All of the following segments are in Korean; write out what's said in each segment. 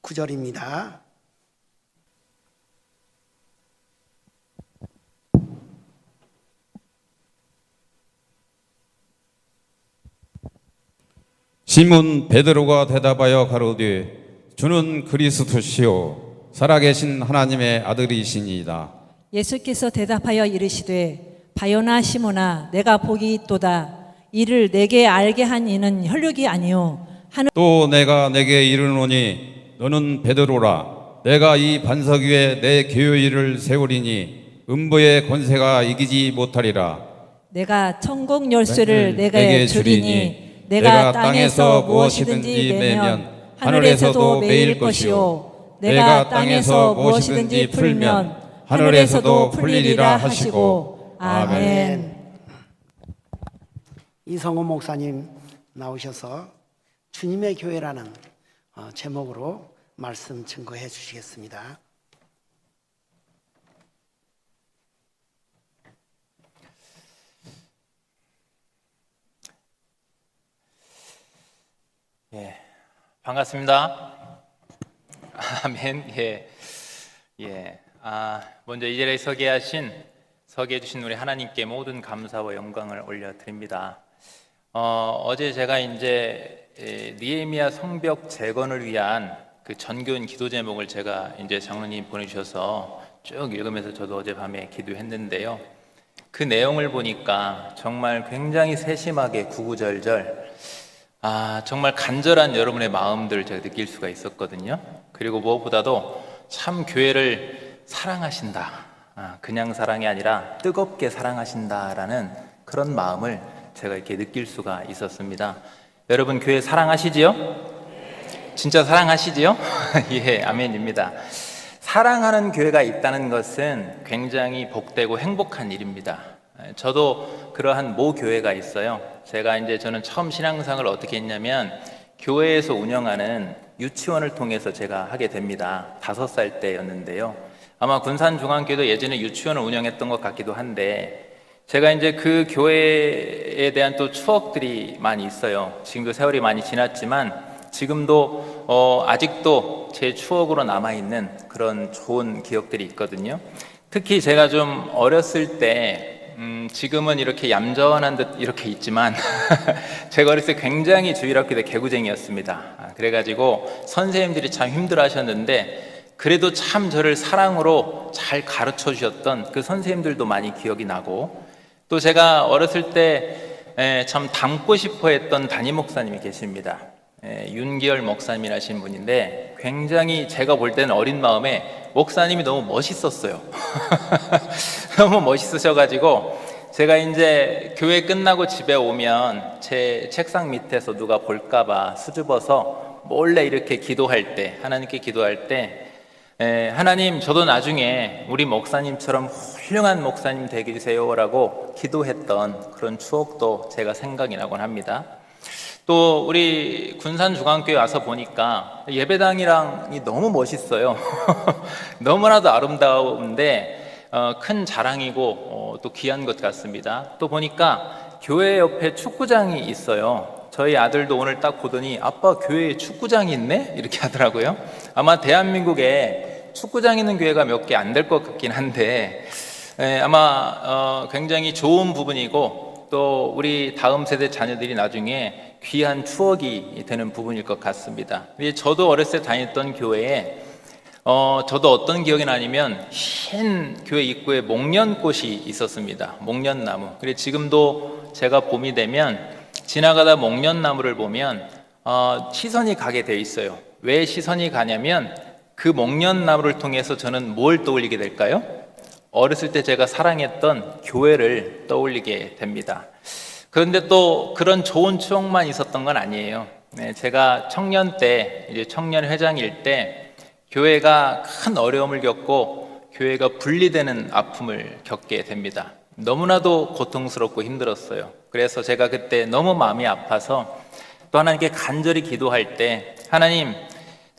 9절입니다. 시몬 베드로가 대답하여 가로되 주는 그리스도시요 살아계신 하나님의 아들이시니이다. 예수께서 대답하여 이르시되 바요나 시몬아 내가 복이 있도다. 이를 내게 알게 한 이는 혈육이 아니요 또 내가 내게 이르노니 너는 베드로라. 내가 이 반석 위에 내 교회를 세우리니 음부의 권세가 이기지 못하리라. 내가 천국 열쇠를 내게 주리니 내가 땅에서 무엇이든지 매면 하늘에서도 매일 것이요 내가 땅에서 무엇이든지 풀면 하늘에서도 풀리리라 하시고. 아멘. 이성호 목사님 나오셔서 주님의 교회라는 제목으로 말씀 증거해 주시겠습니다. 반갑습니다. 아멘. 먼저 이 자리에 서게 해주신 우리 하나님께 모든 감사와 영광을 올려드립니다. 어제 제가 이제 느헤미야 성벽 재건을 위한 그 전교인 기도 제목을 제가 이제 장로님 보내주셔서 쭉 읽으면서 저도 어젯밤에 기도했는데요. 그 내용을 보니까 정말 굉장히 세심하게 구구절절 정말 간절한 여러분의 마음들을 제가 느낄 수가 있었거든요. 그리고 무엇보다도 참 교회를 사랑하신다. 그냥 사랑이 아니라 뜨겁게 사랑하신다라는 그런 마음을 제가 이렇게 느낄 수가 있었습니다. 여러분 교회 사랑하시지요? 진짜 사랑하시지요? 예, 아멘입니다. 사랑하는 교회가 있다는 것은 굉장히 복되고 행복한 일입니다. 저도 그러한 모 교회가 있어요. 저는 처음 신앙생활을 어떻게 했냐면 교회에서 운영하는 유치원을 통해서 제가 하게 됩니다. 5살 때였는데요. 아마 군산중앙교회도 예전에 유치원을 운영했던 것 같기도 한데 제가 이제 그 교회에 대한 또 추억들이 많이 있어요. 지금도 세월이 많이 지났지만 지금도 아직도 제 추억으로 남아있는 그런 좋은 기억들이 있거든요. 특히 제가 좀 어렸을 때 지금은 이렇게 얌전한 듯 이렇게 있지만 제가 어렸을 때 굉장히 주일학교 때 개구쟁이였습니다. 그래가지고 선생님들이 참 힘들어 하셨는데 그래도 참 저를 사랑으로 잘 가르쳐 주셨던 그 선생님들도 많이 기억이 나고, 또 제가 어렸을 때 참 닮고 싶어 했던 담임 목사님이 계십니다. 윤기열 목사님이라신 분인데 굉장히 제가 볼 때는 어린 마음에 목사님이 너무 멋있었어요. 너무 멋있으셔가지고 제가 이제 교회 끝나고 집에 오면 제 책상 밑에서 누가 볼까봐 수줍어서 몰래 이렇게 기도할 때, 하나님께 기도할 때 하나님 저도 나중에 우리 목사님처럼 훌륭한 목사님 되게 해주세요라고 기도했던 그런 추억도 제가 생각이 나곤 합니다. 또 우리 군산중앙교회 와서 보니까 예배당이랑이 너무 멋있어요. 너무나도 아름다운데 큰 자랑이고 또 귀한 것 같습니다. 또 보니까 교회 옆에 축구장이 있어요. 저희 아들도 오늘 딱 보더니 아빠 교회에 축구장이 있네? 이렇게 하더라고요. 아마 대한민국에 축구장 있는 교회가 몇 개 안 될 것 같긴 한데 아마 굉장히 좋은 부분이고 또 우리 다음 세대 자녀들이 나중에 귀한 추억이 되는 부분일 것 같습니다. 저도 어렸을 때 다녔던 교회에 저도 어떤 기억이 나냐면 흰 교회 입구에 목련꽃이 있었습니다. 목련나무. 그리고 지금도 제가 봄이 되면 지나가다 목련나무를 보면 시선이 가게 돼 있어요. 왜 시선이 가냐면 그 목련나무를 통해서 저는 뭘 떠올리게 될까요? 어렸을 때 제가 사랑했던 교회를 떠올리게 됩니다. 그런데 또 그런 좋은 추억만 있었던 건 아니에요. 제가 청년 때, 이제 청년 회장일 때 교회가 큰 어려움을 겪고 교회가 분리되는 아픔을 겪게 됩니다. 너무나도 고통스럽고 힘들었어요. 그래서 제가 그때 너무 마음이 아파서 또 하나님께 간절히 기도할 때 하나님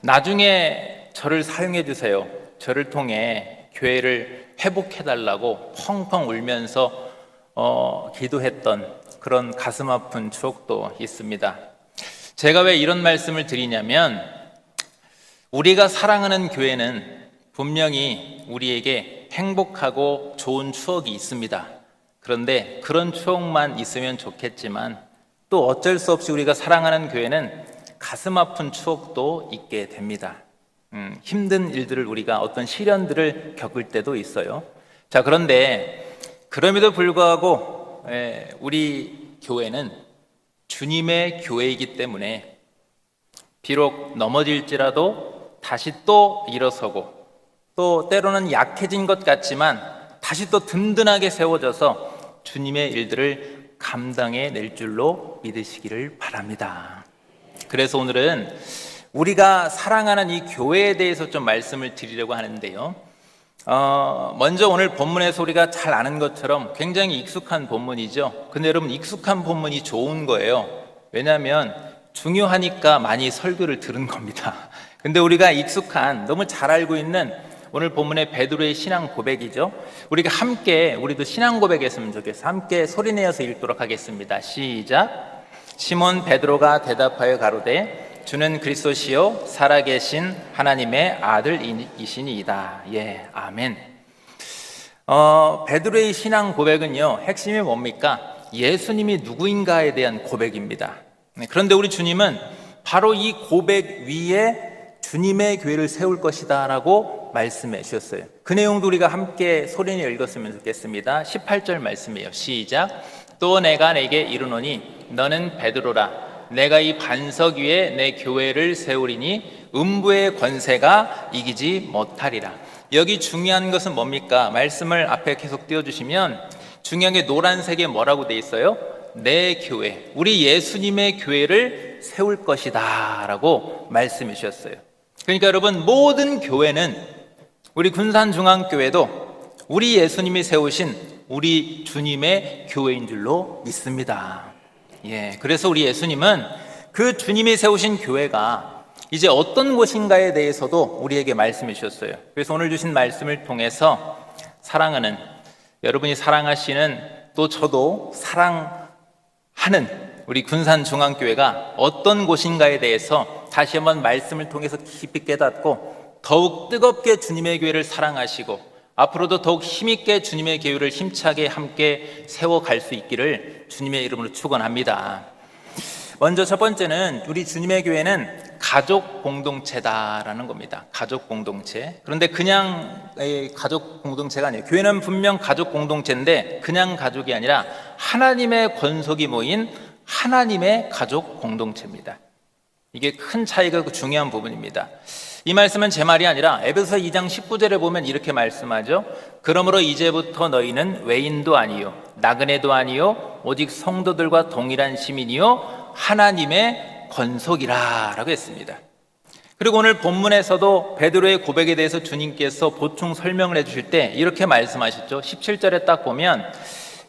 나중에 저를 사용해 주세요. 저를 통해 교회를 회복해 달라고 펑펑 울면서 기도했던 그런 가슴 아픈 추억도 있습니다. 제가 왜 이런 말씀을 드리냐면 우리가 사랑하는 교회는 분명히 우리에게 행복하고 좋은 추억이 있습니다. 그런데 그런 추억만 있으면 좋겠지만 또 어쩔 수 없이 우리가 사랑하는 교회는 가슴 아픈 추억도 있게 됩니다. 힘든 일들을 우리가 어떤 시련들을 겪을 때도 있어요. 자, 그런데 그럼에도 불구하고 우리 교회는 주님의 교회이기 때문에 비록 넘어질지라도 다시 또 일어서고 또 때로는 약해진 것 같지만 다시 또 든든하게 세워져서 주님의 일들을 감당해 낼 줄로 믿으시기를 바랍니다. 그래서 오늘은 우리가 사랑하는 이 교회에 대해서 좀 말씀을 드리려고 하는데요. 먼저 오늘 본문에서 우리가 잘 아는 것처럼 굉장히 익숙한 본문이죠. 근데 여러분, 익숙한 본문이 좋은 거예요. 왜냐하면 중요하니까 많이 설교를 들은 겁니다. 근데 우리가 익숙한, 너무 잘 알고 있는 오늘 본문의 베드로의 신앙 고백이죠. 우리가 함께, 우리도 신앙 고백했으면 좋겠어요. 함께 소리내어서 읽도록 하겠습니다. 시작. 시몬 베드로가 대답하여 가로되 주는 그리스도시요 살아계신 하나님의 아들이시니이다. 예, 아멘. 베드로의 신앙 고백은요, 핵심이 뭡니까? 예수님이 누구인가에 대한 고백입니다. 그런데 우리 주님은 바로 이 고백 위에 주님의 교회를 세울 것이다 라고 말씀해 주셨어요. 그 내용도 우리가 함께 소리내어 읽었으면 좋겠습니다. 18절 말씀이에요. 시작. 또 내가 내게 이르노니 너는 베드로라. 내가 이 반석 위에 내 교회를 세우리니 음부의 권세가 이기지 못하리라. 여기 중요한 것은 뭡니까? 말씀을 앞에 계속 띄워주시면 중요한 게 노란색에 뭐라고 돼 있어요? 내 교회, 우리 예수님의 교회를 세울 것이다 라고 말씀해 주셨어요. 그러니까 여러분, 모든 교회는, 우리 군산중앙교회도 우리 예수님이 세우신 우리 주님의 교회인 줄로 믿습니다. 예, 그래서 우리 예수님은 그 주님이 세우신 교회가 이제 어떤 곳인가에 대해서도 우리에게 말씀해 주셨어요. 그래서 오늘 주신 말씀을 통해서 사랑하는, 여러분이 사랑하시는, 또 저도 사랑하는 우리 군산중앙교회가 어떤 곳인가에 대해서 다시 한번 말씀을 통해서 깊이 깨닫고 더욱 뜨겁게 주님의 교회를 사랑하시고 앞으로도 더욱 힘있게 주님의 교회를 힘차게 함께 세워갈 수 있기를 주님의 이름으로 축원합니다. 먼저 첫 번째는 우리 주님의 교회는 가족 공동체다라는 겁니다. 가족 공동체. 그런데 그냥 가족 공동체가 아니에요. 교회는 분명 가족 공동체인데 그냥 가족이 아니라 하나님의 권속이 모인 하나님의 가족 공동체입니다. 이게 큰 차이가 중요한 부분입니다. 이 말씀은 제 말이 아니라 에베소서 2장 19절에 보면 이렇게 말씀하죠. 그러므로 이제부터 너희는 외인도 아니요 나그네도 아니요 오직 성도들과 동일한 시민이요 하나님의 권속이라 라고 했습니다. 그리고 오늘 본문에서도 베드로의 고백에 대해서 주님께서 보충 설명을 해주실 때 이렇게 말씀하셨죠. 17절에 딱 보면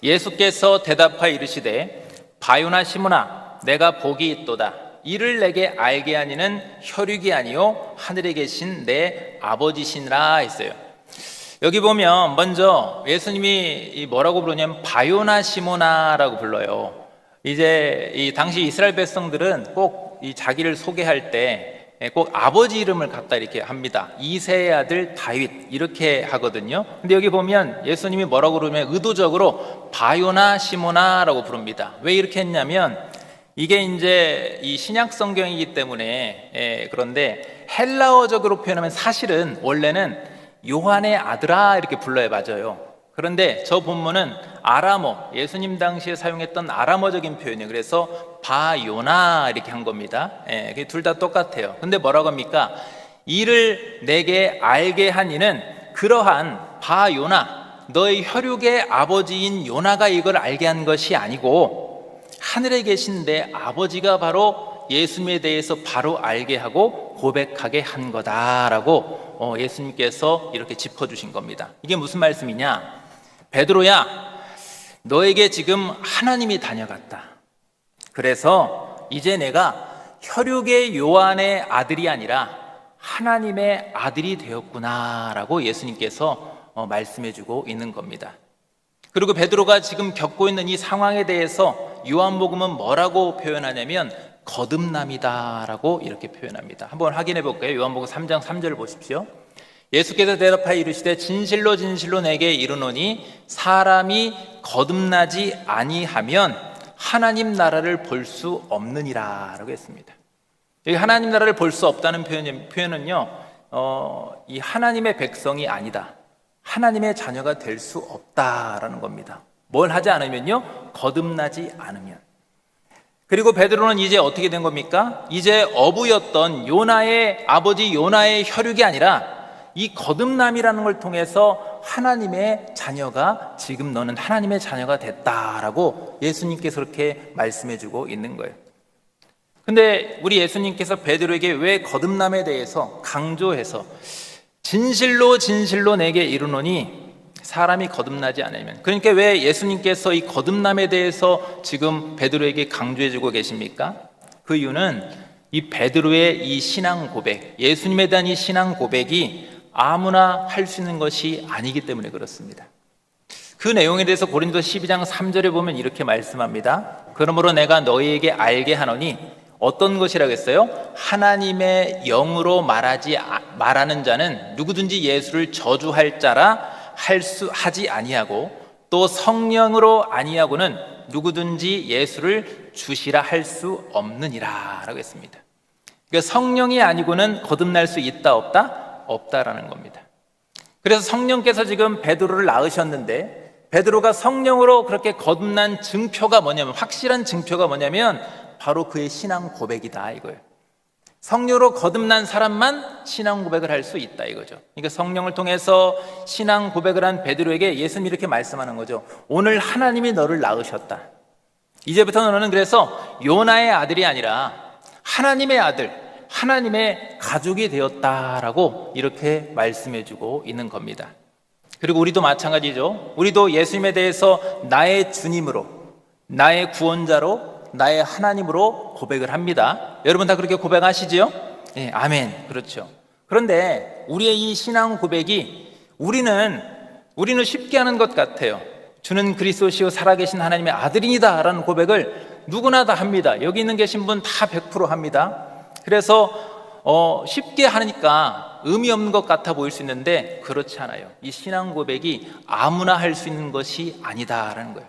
예수께서 대답하여 이르시되 바요나 시몬아 내가 복이 있도다. 이를 내게 알게 하니는 혈육이 아니요 하늘에 계신 내 아버지시니라 했어요. 여기 보면 먼저 예수님이 뭐라고 부르냐면 바요나 시모나라고 불러요. 이제 이 당시 이스라엘 백성들은 꼭 이 자기를 소개할 때 꼭 아버지 이름을 갖다 이렇게 합니다. 이새의 아들 다윗 이렇게 하거든요. 근데 여기 보면 예수님이 뭐라고 부르면 의도적으로 바요나 시모나라고 부릅니다. 왜 이렇게 했냐면 이게 이제 이 신약 성경이기 때문에 그런데 헬라어적으로 표현하면 사실은 원래는 요한의 아들아 이렇게 불러야 맞아요. 그런데 저 본문은 아람어, 예수님 당시에 사용했던 아람어적인 표현이에요. 그래서 바요나 이렇게 한 겁니다. 둘 다 똑같아요. 근데 뭐라고 합니까? 이를 내게 알게 한 이는 그러한 바요나, 너의 혈육의 아버지인 요나가 이걸 알게 한 것이 아니고 하늘에 계신 내 아버지가 바로 예수님에 대해서 바로 알게 하고 고백하게 한 거다라고 예수님께서 이렇게 짚어주신 겁니다. 이게 무슨 말씀이냐? 베드로야, 너에게 지금 하나님이 다녀갔다. 그래서 이제 내가 혈육의 요한의 아들이 아니라 하나님의 아들이 되었구나라고 예수님께서 말씀해주고 있는 겁니다. 그리고 베드로가 지금 겪고 있는 이 상황에 대해서 요한복음은 뭐라고 표현하냐면 거듭남이다라고 이렇게 표현합니다. 한번 확인해 볼까요? 요한복음 3장 3절을 보십시오. 예수께서 대답하여 이르시되 진실로 진실로 내게 이르노니 사람이 거듭나지 아니하면 하나님 나라를 볼 수 없느니라 라고 했습니다. 여기 하나님 나라를 볼 수 없다는 표현은요, 이 하나님의 백성이 아니다, 하나님의 자녀가 될 수 없다라는 겁니다. 뭘 하지 않으면요, 거듭나지 않으면. 그리고 베드로는 이제 어떻게 된 겁니까? 이제 어부였던 요나의 아버지 요나의 혈육이 아니라 이 거듭남이라는 걸 통해서 하나님의 자녀가, 지금 너는 하나님의 자녀가 됐다라고 예수님께서 그렇게 말씀해 주고 있는 거예요. 근데 우리 예수님께서 베드로에게 왜 거듭남에 대해서 강조해서 진실로 진실로 내게 이르노니 사람이 거듭나지 않으면, 그러니까 왜 예수님께서 이 거듭남에 대해서 지금 베드로에게 강조해 주고 계십니까? 그 이유는 이 베드로의 이 신앙 고백, 예수님에 대한 이 신앙 고백이 아무나 할 수 있는 것이 아니기 때문에 그렇습니다. 그 내용에 대해서 고린도 12장 3절에 보면 이렇게 말씀합니다. 그러므로 내가 너희에게 알게 하노니, 어떤 것이라고 했어요? 하나님의 영으로 말하는 자는 누구든지 예수를 저주할 자라 하지 아니하고, 또 성령으로 아니하고는 누구든지 예수를 주시라 할 수 없느니라 라고 했습니다. 그러니까 성령이 아니고는 거듭날 수 있다 없다? 없다라는 겁니다. 그래서 성령께서 지금 베드로를 낳으셨는데, 베드로가 성령으로 그렇게 거듭난 증표가 뭐냐면, 확실한 증표가 뭐냐면 바로 그의 신앙 고백이다 이거예요. 성령으로 거듭난 사람만 신앙 고백을 할 수 있다 이거죠. 그러니까 성령을 통해서 신앙 고백을 한 베드로에게 예수님이 이렇게 말씀하는 거죠. 오늘 하나님이 너를 낳으셨다. 이제부터 너는 그래서 요나의 아들이 아니라 하나님의 아들, 하나님의 가족이 되었다라고 이렇게 말씀해주고 있는 겁니다. 그리고 우리도 마찬가지죠. 우리도 예수님에 대해서 나의 주님으로, 나의 구원자로, 나의 하나님으로 고백을 합니다. 여러분 다 그렇게 고백하시지요? 네, 아멘. 그렇죠. 그런데 우리의 이 신앙 고백이 우리는 쉽게 하는 것 같아요. 주는 그리스도시요 살아계신 하나님의 아들이니다 라는 고백을 누구나 다 합니다. 여기 있는 계신 분 다 100% 합니다. 그래서 쉽게 하니까 의미 없는 것 같아 보일 수 있는데 그렇지 않아요. 이 신앙 고백이 아무나 할 수 있는 것이 아니다라는 거예요.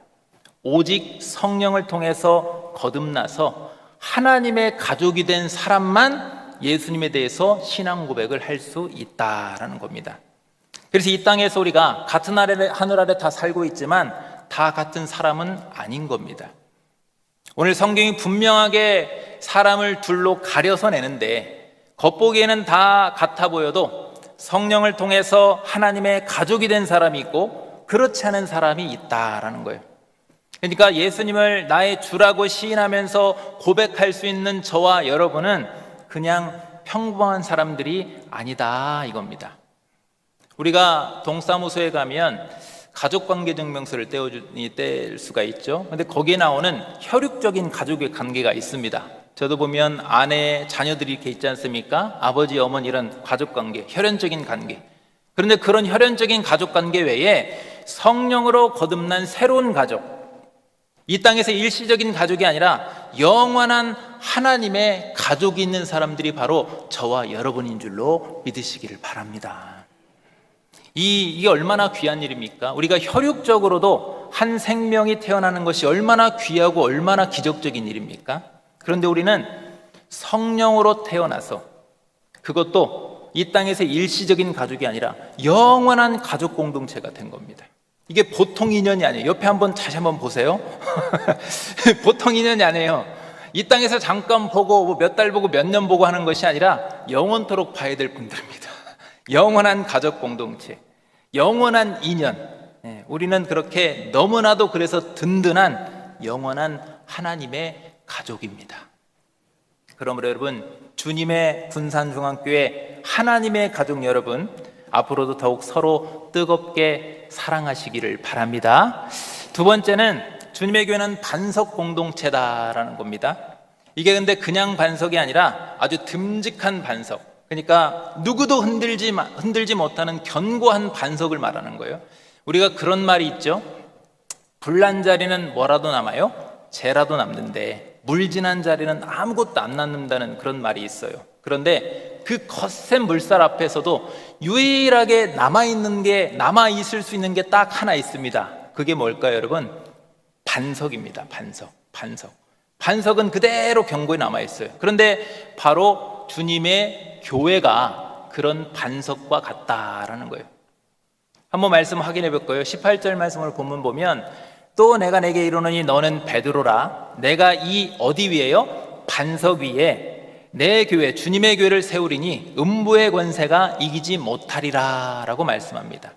오직 성령을 통해서 거듭나서 하나님의 가족이 된 사람만 예수님에 대해서 신앙 고백을 할 수 있다라는 겁니다. 그래서 이 땅에서 우리가 같은 하늘 아래 다 살고 있지만 다 같은 사람은 아닌 겁니다. 오늘 성경이 분명하게 사람을 둘로 가려서 내는데, 겉보기에는 다 같아 보여도 성령을 통해서 하나님의 가족이 된 사람이 있고 그렇지 않은 사람이 있다라는 거예요. 그러니까 예수님을 나의 주라고 시인하면서 고백할 수 있는 저와 여러분은 그냥 평범한 사람들이 아니다 이겁니다. 우리가 동사무소에 가면 가족관계증명서를 뗄 수가 있죠. 근데 거기에 나오는 혈육적인 가족의 관계가 있습니다. 저도 보면 아내, 자녀들이 이렇게 있지 않습니까? 아버지, 어머니 이런 가족관계, 혈연적인 관계. 그런데 그런 혈연적인 가족관계 외에 성령으로 거듭난 새로운 가족, 이 땅에서 일시적인 가족이 아니라 영원한 하나님의 가족이 있는 사람들이 바로 저와 여러분인 줄로 믿으시기를 바랍니다. 이게 얼마나 귀한 일입니까? 우리가 혈육적으로도 한 생명이 태어나는 것이 얼마나 귀하고 얼마나 기적적인 일입니까? 그런데 우리는 성령으로 태어나서, 그것도 이 땅에서 일시적인 가족이 아니라 영원한 가족 공동체가 된 겁니다. 이게 보통 인연이 아니에요. 옆에 다시 한번 보세요. 보통 인연이 아니에요. 이 땅에서 잠깐 보고 몇 달 보고 몇 년 보고 하는 것이 아니라 영원토록 봐야 될 분들입니다. 영원한 가족 공동체, 영원한 인연. 우리는 그렇게 너무나도 그래서 든든한 영원한 하나님의 가족입니다. 그러므로 여러분, 주님의 군산중앙교회 하나님의 가족 여러분, 앞으로도 더욱 서로 뜨겁게 사랑하시기를 바랍니다. 두 번째는 주님의 교회는 반석 공동체다라는 겁니다. 이게 근데 그냥 반석이 아니라 아주 듬직한 반석, 그러니까 누구도 흔들지 못하는 견고한 반석을 말하는 거예요. 우리가 그런 말이 있죠. 불난 자리는 뭐라도 남아요? 재라도 남는데 물 지난 자리는 아무것도 안 남는다는 그런 말이 있어요. 그런데 그 거센 물살 앞에서도 유일하게 남아있을 수 있는 게 딱 하나 있습니다. 그게 뭘까요, 여러분? 반석입니다. 반석은 그대로 경고에 남아있어요. 그런데 바로 주님의 교회가 그런 반석과 같다라는 거예요. 한번 말씀 확인해 볼까요? 18절 말씀을 본문 보면 또 내가 내게 이르노니 너는 베드로라. 내가 이 어디 위에요? 반석 위에 내 교회, 주님의 교회를 세우리니 음부의 권세가 이기지 못하리라 라고 말씀합니다.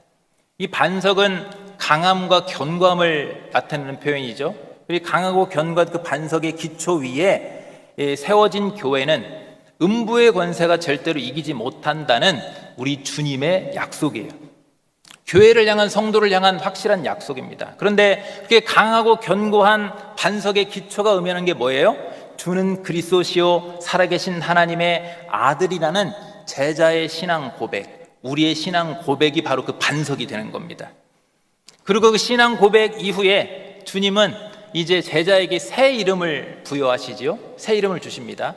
이 반석은 강함과 견고함을 나타내는 표현이죠. 이 강하고 견고한 그 반석의 기초 위에 세워진 교회는 음부의 권세가 절대로 이기지 못한다는 우리 주님의 약속이에요. 교회를 향한, 성도를 향한 확실한 약속입니다. 그런데 그게 강하고 견고한 반석의 기초가 의미하는 게 뭐예요? 주는 그리스도시요 살아계신 하나님의 아들이라는 제자의 신앙 고백, 우리의 신앙 고백이 바로 그 반석이 되는 겁니다. 그리고 그 신앙 고백 이후에 주님은 이제 제자에게 새 이름을 부여하시지요. 새 이름을 주십니다.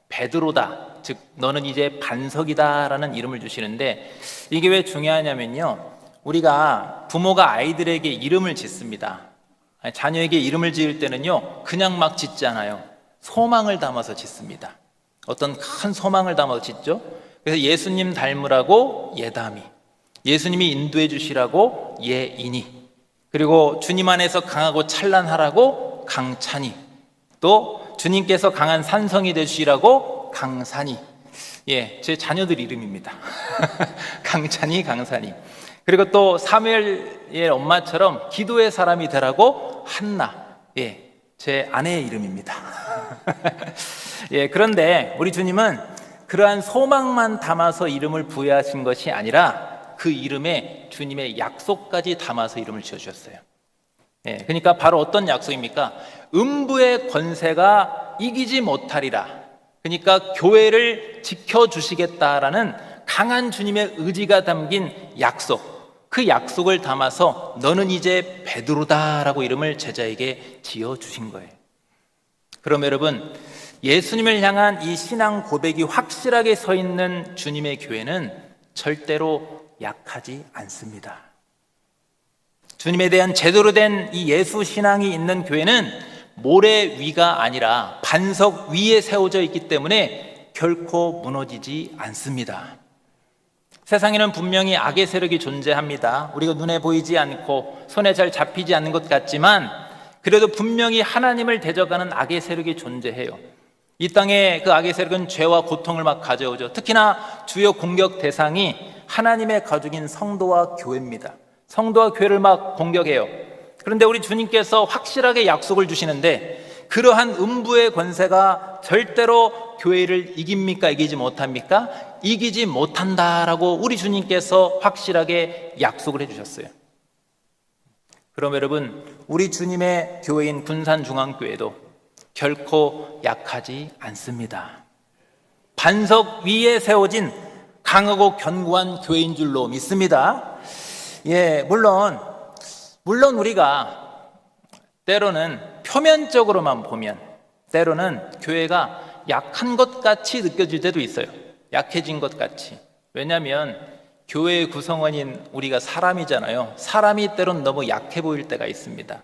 베드로다, 즉 너는 이제 반석이다 라는 이름을 주시는데, 이게 왜 중요하냐면요, 우리가 부모가 아이들에게 이름을 짓습니다. 자녀에게 이름을 지을 때는요, 그냥 막 짓지 않아요. 소망을 담아서 짓습니다. 어떤 큰 소망을 담아서 짓죠. 그래서 예수님 닮으라고 예담이, 예수님이 인도해 주시라고 예인이, 그리고 주님 안에서 강하고 찬란하라고 강찬이, 또 주님께서 강한 산성이 되시라고 강산이. 제 자녀들 이름입니다. 강찬이, 강산이. 그리고 또 사무엘의 엄마처럼 기도의 사람이 되라고 한나. 제 아내의 이름입니다. 그런데 우리 주님은 그러한 소망만 담아서 이름을 부여하신 것이 아니라 그 이름에 주님의 약속까지 담아서 이름을 지어주셨어요. 그러니까 바로 어떤 약속입니까? 음부의 권세가 이기지 못하리라. 그러니까 교회를 지켜주시겠다라는 강한 주님의 의지가 담긴 약속, 그 약속을 담아서 너는 이제 베드로다라고 이름을 제자에게 지어주신 거예요. 그럼 여러분, 예수님을 향한 이 신앙 고백이 확실하게 서 있는 주님의 교회는 절대로 약하지 않습니다. 주님에 대한 제대로 된 이 예수 신앙이 있는 교회는 모래 위가 아니라 반석 위에 세워져 있기 때문에 결코 무너지지 않습니다. 세상에는 분명히 악의 세력이 존재합니다. 우리가 눈에 보이지 않고 손에 잘 잡히지 않는 것 같지만 그래도 분명히 하나님을 대적하는 악의 세력이 존재해요. 이 땅에 그 악의 세력은 죄와 고통을 막 가져오죠. 특히나 주요 공격 대상이 하나님의 가족인 성도와 교회입니다. 성도와 교회를 막 공격해요. 그런데 우리 주님께서 확실하게 약속을 주시는데, 그러한 음부의 권세가 절대로 교회를 이깁니까? 이기지 못합니까? 이기지 못한다라고 우리 주님께서 확실하게 약속을 해주셨어요. 그럼 여러분, 우리 주님의 교회인 군산중앙교회도 결코 약하지 않습니다. 반석 위에 세워진 강하고 견고한 교회인 줄로 믿습니다. 물론 우리가 때로는 표면적으로만 보면 때로는 교회가 약한 것 같이 느껴질 때도 있어요. 약해진 것 같이. 왜냐하면 교회의 구성원인 우리가 사람이잖아요. 사람이 때론 너무 약해 보일 때가 있습니다.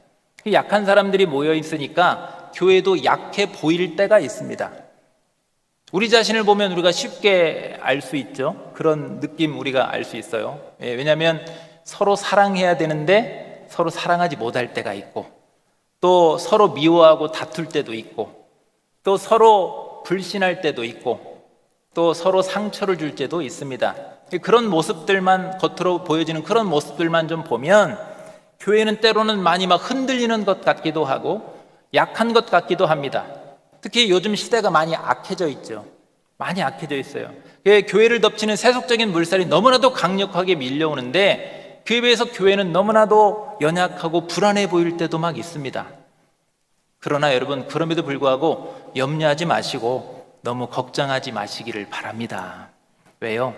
약한 사람들이 모여 있으니까 교회도 약해 보일 때가 있습니다. 우리 자신을 보면 우리가 쉽게 알 수 있죠. 그런 느낌 우리가 알 수 있어요. 왜냐하면 서로 사랑해야 되는데 서로 사랑하지 못할 때가 있고, 또 서로 미워하고 다툴 때도 있고, 또 서로 불신할 때도 있고, 또 서로 상처를 줄 때도 있습니다. 그런 모습들만, 겉으로 보여지는 그런 모습들만 좀 보면 교회는 때로는 많이 막 흔들리는 것 같기도 하고 약한 것 같기도 합니다. 특히 요즘 시대가 많이 악해져 있죠. 많이 악해져 있어요. 교회를 덮치는 세속적인 물살이 너무나도 강력하게 밀려오는데 그에 비해서 교회는 너무나도 연약하고 불안해 보일 때도 막 있습니다. 그러나 여러분, 그럼에도 불구하고 염려하지 마시고 너무 걱정하지 마시기를 바랍니다. 왜요?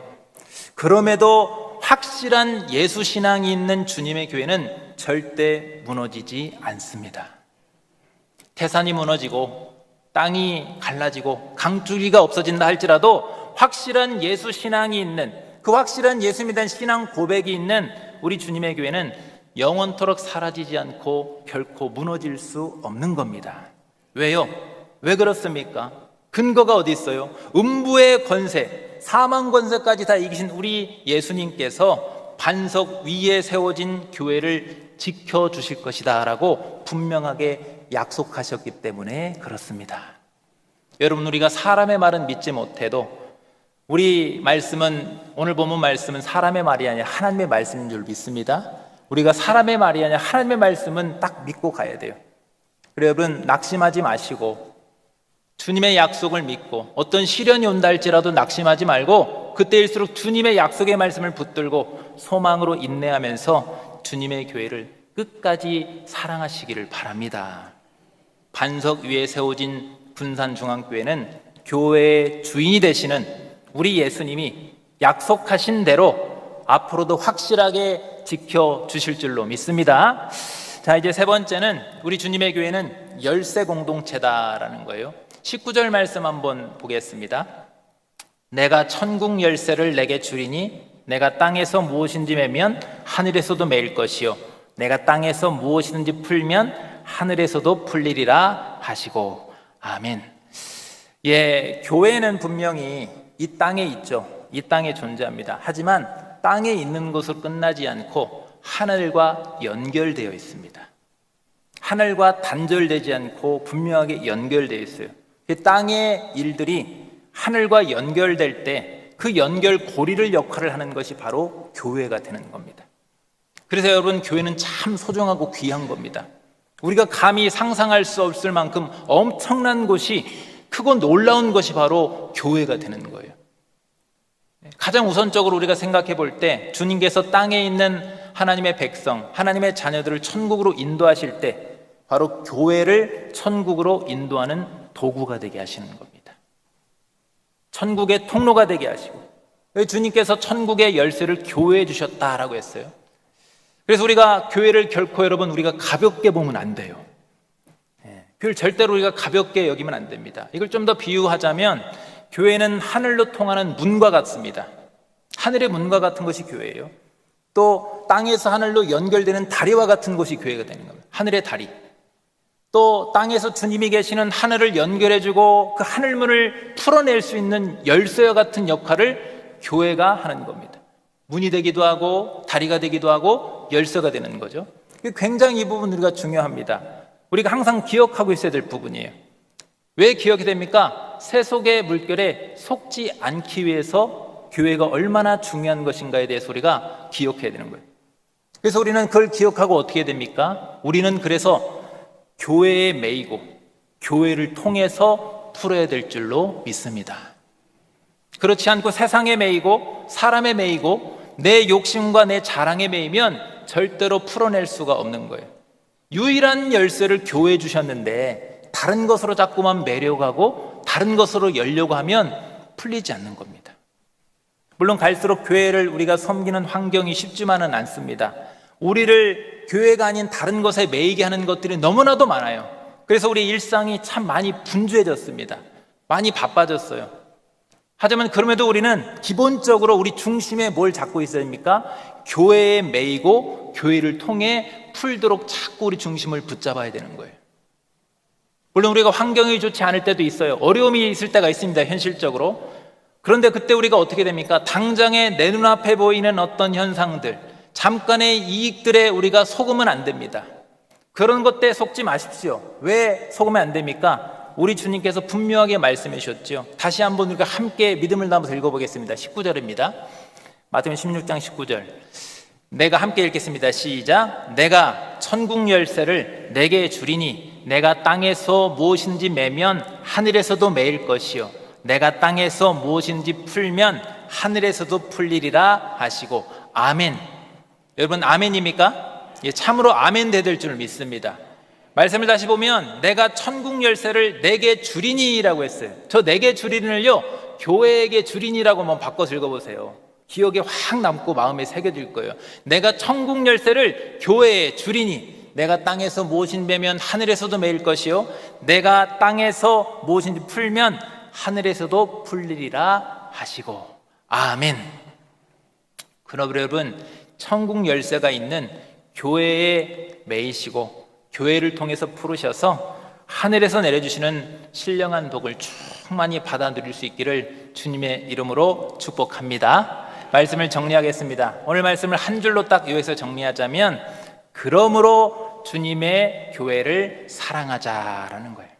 그럼에도 확실한 예수 신앙이 있는 주님의 교회는 절대 무너지지 않습니다. 태산이 무너지고 땅이 갈라지고 강줄기가 없어진다 할지라도 확실한 예수 신앙이 있는, 그 확실한 예수님에 대한 신앙 고백이 있는 우리 주님의 교회는 영원토록 사라지지 않고 결코 무너질 수 없는 겁니다. 왜요? 왜 그렇습니까? 근거가 어디 있어요? 음부의 권세, 사망 권세까지 다 이기신 우리 예수님께서 반석 위에 세워진 교회를 지켜주실 것이다 라고 분명하게 약속하셨기 때문에 그렇습니다. 여러분, 우리가 사람의 말은 믿지 못해도 우리 말씀은, 오늘 본문 말씀은 사람의 말이 아니라 하나님의 말씀인 줄 믿습니다. 우리가 사람의 말이 아니라 하나님의 말씀은 딱 믿고 가야 돼요. 그래서 여러분, 낙심하지 마시고 주님의 약속을 믿고 어떤 시련이 온다 할지라도 낙심하지 말고 그때일수록 주님의 약속의 말씀을 붙들고 소망으로 인내하면서 주님의 교회를 끝까지 사랑하시기를 바랍니다. 반석 위에 세워진 군산중앙교회는 교회의 주인이 되시는 우리 예수님이 약속하신 대로 앞으로도 확실하게 지켜주실 줄로 믿습니다. 자, 이제 세 번째는 우리 주님의 교회는 열쇠 공동체다라는 거예요. 19절 말씀 한번 보겠습니다. 내가 천국 열쇠를 내게 주리니 내가 땅에서 무엇인지 매면 하늘에서도 매일 것이요 내가 땅에서 무엇이든지 풀면 하늘에서도 풀리리라 하시고. 아멘. 예, 교회는 분명히 이 땅에 있죠. 이 땅에 존재합니다. 하지만 땅에 있는 것으로 끝나지 않고 하늘과 연결되어 있습니다. 하늘과 단절되지 않고 분명하게 연결되어 있어요. 땅의 일들이 하늘과 연결될 때 그 연결 고리를 역할을 하는 것이 바로 교회가 되는 겁니다. 그래서 여러분, 교회는 참 소중하고 귀한 겁니다. 우리가 감히 상상할 수 없을 만큼 엄청난 곳이, 크고 놀라운 것이 바로 교회가 되는 거예요. 가장 우선적으로 우리가 생각해 볼 때 주님께서 땅에 있는 하나님의 백성, 하나님의 자녀들을 천국으로 인도하실 때 바로 교회를 천국으로 인도하는 도구가 되게 하시는 겁니다. 천국의 통로가 되게 하시고, 주님께서 천국의 열쇠를 교회에 주셨다라고 했어요. 그래서 우리가 교회를 결코 여러분 우리가 가볍게 보면 안 돼요. 교회를 절대로 우리가 가볍게 여기면 안 됩니다. 이걸 좀 더 비유하자면 교회는 하늘로 통하는 문과 같습니다. 하늘의 문과 같은 것이 교회예요. 또 땅에서 하늘로 연결되는 다리와 같은 것이 교회가 되는 겁니다. 하늘의 다리. 또 땅에서 주님이 계시는 하늘을 연결해주고 그 하늘문을 풀어낼 수 있는 열쇠와 같은 역할을 교회가 하는 겁니다. 문이 되기도 하고 다리가 되기도 하고 열쇠가 되는 거죠. 굉장히 이 부분 우리가 중요합니다. 우리가 항상 기억하고 있어야 될 부분이에요. 왜 기억이 됩니까? 세속의 물결에 속지 않기 위해서 교회가 얼마나 중요한 것인가에 대해서 우리가 기억해야 되는 거예요. 그래서 우리는 그걸 기억하고 어떻게 해야 됩니까? 우리는 그래서 교회에 매이고 교회를 통해서 풀어야 될 줄로 믿습니다. 그렇지 않고 세상에 매이고 사람에 매이고 내 욕심과 내 자랑에 매이면 절대로 풀어낼 수가 없는 거예요. 유일한 열쇠를 교회에 주셨는데 다른 것으로 자꾸만 매려가고 다른 것으로 열려고 하면 풀리지 않는 겁니다. 물론 갈수록 교회를 우리가 섬기는 환경이 쉽지만은 않습니다. 우리를 교회가 아닌 다른 것에 매이게 하는 것들이 너무나도 많아요. 그래서 우리 일상이 참 많이 분주해졌습니다. 많이 바빠졌어요. 하지만 그럼에도 우리는 기본적으로 우리 중심에 뭘 잡고 있어야 합니까? 교회에 매이고 교회를 통해 풀도록 자꾸 우리 중심을 붙잡아야 되는 거예요. 물론 우리가 환경이 좋지 않을 때도 있어요. 어려움이 있을 때가 있습니다. 현실적으로. 그런데 그때 우리가 어떻게 됩니까? 당장에 내 눈앞에 보이는 어떤 현상들, 잠깐의 이익들에 우리가 속으면 안 됩니다. 그런 것들에 속지 마십시오. 왜 속으면 안 됩니까? 우리 주님께서 분명하게 말씀해 주셨죠. 다시 한번 우리가 함께 믿음을 담아서 읽어보겠습니다. 19절입니다. 마태복음 16장 19절. 내가 함께 읽겠습니다. 시작. 내가 천국 열쇠를 내게 주리니 내가 땅에서 무엇인지 매면 하늘에서도 매일 것이요 내가 땅에서 무엇인지 풀면 하늘에서도 풀리리라 하시고. 아멘. 여러분, 아멘입니까? 예, 참으로 아멘 되될 줄 믿습니다. 말씀을 다시 보면 내가 천국 열쇠를 내게 주리니라고 했어요. 저 내게 주리니를요 교회에게 주리니라고 한번 바꿔서 읽어보세요. 기억에 확 남고 마음에 새겨질 거예요. 내가 천국 열쇠를 교회에 주리니, 내가 땅에서 무엇인 베면 하늘에서도 매일 것이요 내가 땅에서 무엇인지 풀면 하늘에서도 풀리리라 하시고. 아멘. 그러므로 여러분, 천국 열쇠가 있는 교회에 매이시고 교회를 통해서 풀으셔서 하늘에서 내려주시는 신령한 복을 충만히 받아 누릴 수 있기를 주님의 이름으로 축복합니다. 말씀을 정리하겠습니다. 오늘 말씀을 한 줄로 딱 요해서 정리하자면, 그러므로 주님의 교회를 사랑하자라는 거예요.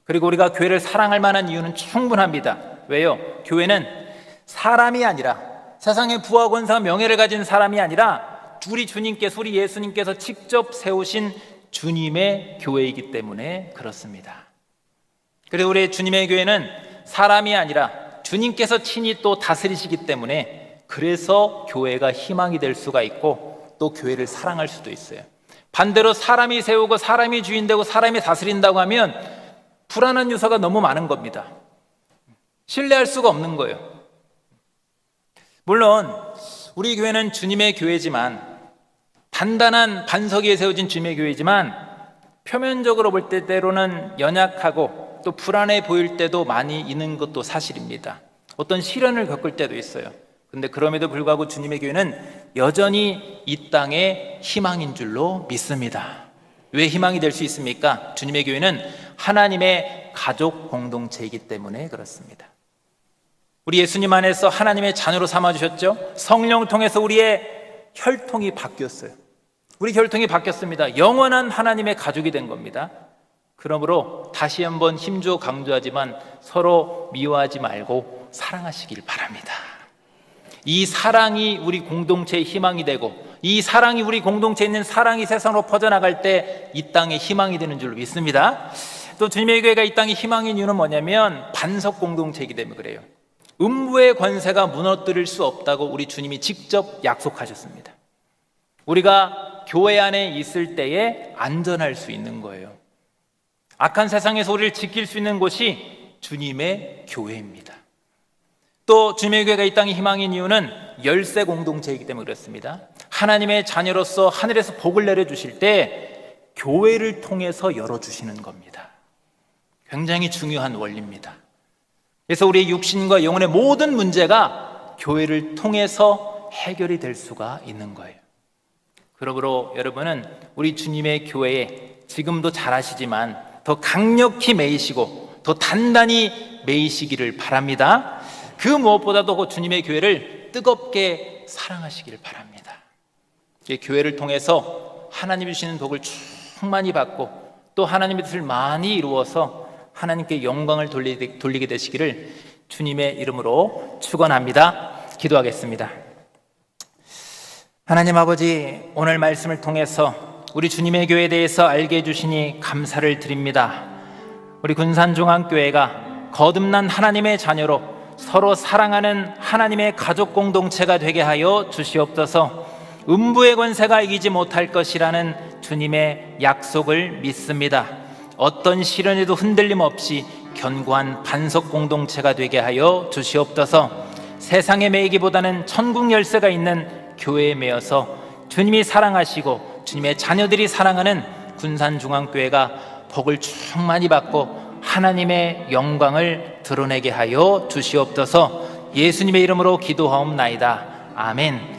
그리고 우리가 교회를 사랑할 만한 이유는 충분합니다. 왜요? 교회는 사람이 아니라, 세상의 부와 권세와 명예를 가진 사람이 아니라 우리 주님께서, 우리 예수님께서 직접 세우신 주님의 교회이기 때문에 그렇습니다. 그리고 우리 주님의 교회는 사람이 아니라 주님께서 친히 또 다스리시기 때문에, 그래서 교회가 희망이 될 수가 있고 또 교회를 사랑할 수도 있어요. 반대로 사람이 세우고 사람이 주인되고 사람이 다스린다고 하면 불안한 요소가 너무 많은 겁니다. 신뢰할 수가 없는 거예요. 물론 우리 교회는 주님의 교회지만, 단단한 반석 위에 세워진 주님의 교회지만, 표면적으로 볼 때 때로는 연약하고 또 불안해 보일 때도 많이 있는 것도 사실입니다. 어떤 시련을 겪을 때도 있어요. 근데 그럼에도 불구하고 주님의 교회는 여전히 이 땅의 희망인 줄로 믿습니다. 왜 희망이 될 수 있습니까? 주님의 교회는 하나님의 가족 공동체이기 때문에 그렇습니다. 우리 예수님 안에서 하나님의 자녀로 삼아주셨죠. 성령을 통해서 우리의 혈통이 바뀌었어요. 우리 혈통이 바뀌었습니다. 영원한 하나님의 가족이 된 겁니다. 그러므로 다시 한번 힘주어 강조하지만, 서로 미워하지 말고 사랑하시길 바랍니다. 이 사랑이 우리 공동체의 희망이 되고, 이 사랑이 우리 공동체에 있는 사랑이 세상으로 퍼져나갈 때 이 땅에 희망이 되는 줄로 믿습니다. 또 주님의 교회가 이 땅의 희망인 이유는 뭐냐면, 반석 공동체이기 때문에 그래요. 음부의 권세가 무너뜨릴 수 없다고 우리 주님이 직접 약속하셨습니다. 우리가 교회 안에 있을 때에 안전할 수 있는 거예요. 악한 세상에서 우리를 지킬 수 있는 곳이 주님의 교회입니다. 또 주님의 교회가 이 땅의 희망인 이유는 열쇠 공동체이기 때문에 그렇습니다. 하나님의 자녀로서 하늘에서 복을 내려주실 때 교회를 통해서 열어주시는 겁니다. 굉장히 중요한 원리입니다. 그래서 우리의 육신과 영혼의 모든 문제가 교회를 통해서 해결이 될 수가 있는 거예요. 그러므로 여러분은 우리 주님의 교회에 지금도 잘 아시지만 더 강력히 매이시고 더 단단히 매이시기를 바랍니다. 그 무엇보다도 주님의 교회를 뜨겁게 사랑하시기를 바랍니다. 교회를 통해서 하나님이 주시는 복을 충만히 받고 또 하나님의 뜻을 많이 이루어서 하나님께 영광을 돌리게 되시기를 주님의 이름으로 축원합니다. 기도하겠습니다. 하나님 아버지, 오늘 말씀을 통해서 우리 주님의 교회에 대해서 알게 해주시니 감사를 드립니다. 우리 군산중앙교회가 거듭난 하나님의 자녀로 서로 사랑하는 하나님의 가족 공동체가 되게 하여 주시옵소서. 음부의 권세가 이기지 못할 것이라는 주님의 약속을 믿습니다. 어떤 시련에도 흔들림 없이 견고한 반석 공동체가 되게 하여 주시옵소서. 세상에 매이기보다는 천국 열쇠가 있는 교회에 매여서 주님이 사랑하시고 주님의 자녀들이 사랑하는 군산중앙교회가 복을 충만히 받고 하나님의 영광을 드러내게 하여 주시옵소서. 예수님의 이름으로 기도하옵나이다. 아멘.